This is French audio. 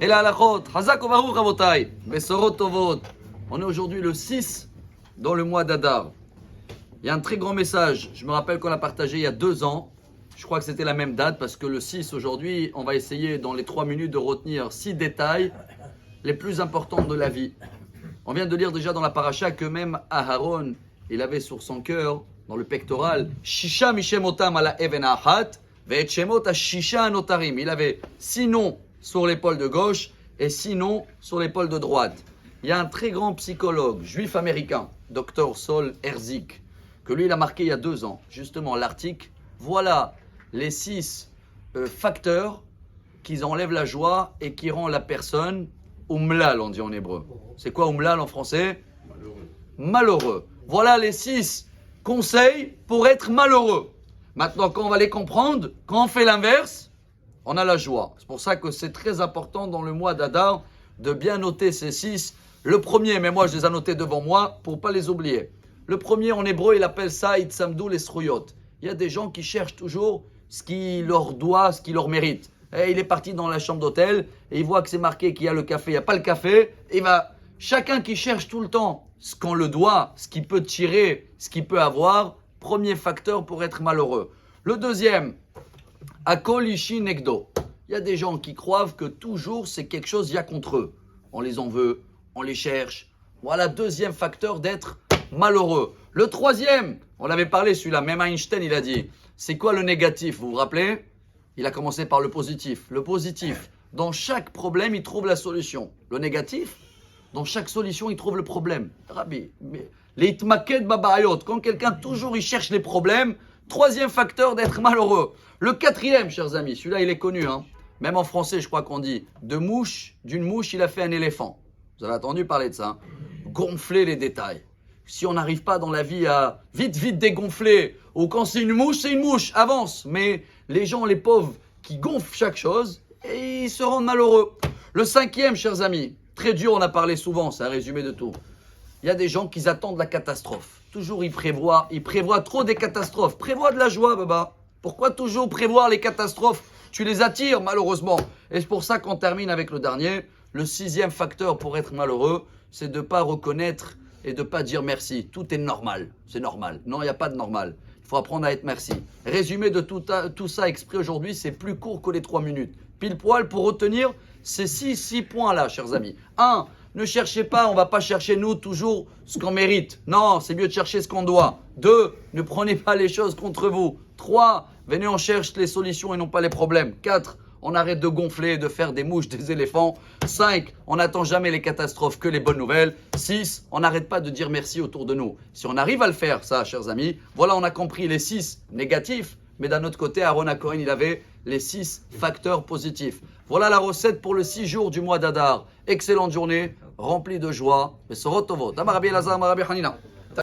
Et la halachot, Hazak Ovaru Rabotai, Besorot Tovot. On est aujourd'hui le 6 dans le mois d'Adar. Il y a un très grand message. Je me rappelle qu'on l'a partagé il y a 2 ans. Je crois que c'était la même date parce que le 6 aujourd'hui, on va essayer dans les 3 minutes de retenir 6 détails les plus importants de la vie. On vient de lire déjà dans la paracha que même Aharon, il avait sur son cœur, dans le pectoral, Shisha Mishemotam ala Even Ahat, Ve'et Shemot Shisha Anotarim. Il avait 6 noms sur l'épaule de gauche et 6 noms sur l'épaule de droite. Il y a un très grand psychologue juif américain, Dr. Sol Herzig, que lui il a marqué il y a 2 ans, justement l'article. Voilà les 6 facteurs qui enlèvent la joie et qui rendent la personne umlal, on dit en hébreu. C'est quoi umlal en français? Malheureux. Voilà les 6 conseils pour être malheureux. Maintenant, quand on va les comprendre, quand on fait l'inverse, on a la joie. C'est pour ça que c'est très important dans le mois d'Adar de bien noter ces 6. Le premier, mais moi je les ai notés devant moi pour ne pas les oublier. Le premier en hébreu, il appelle ça Itzamdou les Sruyot. Il y a des gens qui cherchent toujours ce qui leur doit, ce qui leur mérite. Et il est parti dans la chambre d'hôtel et il voit que c'est marqué qu'il y a le café, il n'y a pas le café. Et chacun qui cherche tout le temps ce qu'on le doit, ce qu'il peut tirer, ce qu'il peut avoir, premier facteur pour être malheureux. Le deuxième, Akol Ishi Negdo. Il y a des gens qui croient que toujours c'est quelque chose, il y a contre eux. On les en veut, on les cherche. Voilà, deuxième facteur d'être malheureux. Le troisième, on avait parlé celui-là, même Einstein il a dit, c'est quoi le négatif, vous vous rappelez? Il a commencé par le positif. Le positif, dans chaque problème, il trouve la solution. Le négatif, dans chaque solution, il trouve le problème. Rabbi, les itmaked babayot, quand quelqu'un toujours il cherche les problèmes, troisième facteur d'être malheureux. Le quatrième, chers amis, celui-là il est connu, hein. Même en français, je crois qu'on dit, d'une mouche, il a fait un éléphant. Vous avez entendu parler de ça, hein? Gonfler les détails. Si on n'arrive pas dans la vie à vite dégonfler, ou quand c'est une mouche, avance. Mais les gens, les pauvres, qui gonflent chaque chose, et ils se rendent malheureux. Le cinquième, chers amis, très dur, on a parlé souvent, c'est un résumé de tout. Il y a des gens qui attendent la catastrophe. Toujours ils prévoient trop des catastrophes. Prévois de la joie, baba. Pourquoi toujours prévoir les catastrophes? Tu les attires, malheureusement. Et c'est pour ça qu'on termine avec le dernier. Le sixième facteur pour être malheureux, c'est de ne pas reconnaître et de ne pas dire merci. Tout est normal. C'est normal. Non, il n'y a pas de normal. Il faut apprendre à être merci. Résumé de tout ça exprès aujourd'hui, c'est plus court que les 3 minutes. Pile poil pour retenir ces 6 points-là, chers amis. 1. Ne cherchez pas, on ne va pas chercher nous toujours ce qu'on mérite. Non, c'est mieux de chercher ce qu'on doit. 2. Ne prenez pas les choses contre vous. 3. Venez, on cherche les solutions et non pas les problèmes. 4. On arrête de gonfler, de faire des mouches, des éléphants. 5. On n'attend jamais les catastrophes que les bonnes nouvelles. 6. On n'arrête pas de dire merci autour de nous. Si on arrive à le faire, ça, chers amis, voilà, on a compris les 6 négatifs. Mais d'un autre côté, Aaron Cohen, il avait les 6 facteurs positifs. Voilà la recette pour le 6 jours du mois d'Adar. Excellente journée, remplie de joie. Besorot Tovot. Amar Rabbi Elazar, Amar Rabbi Hanina.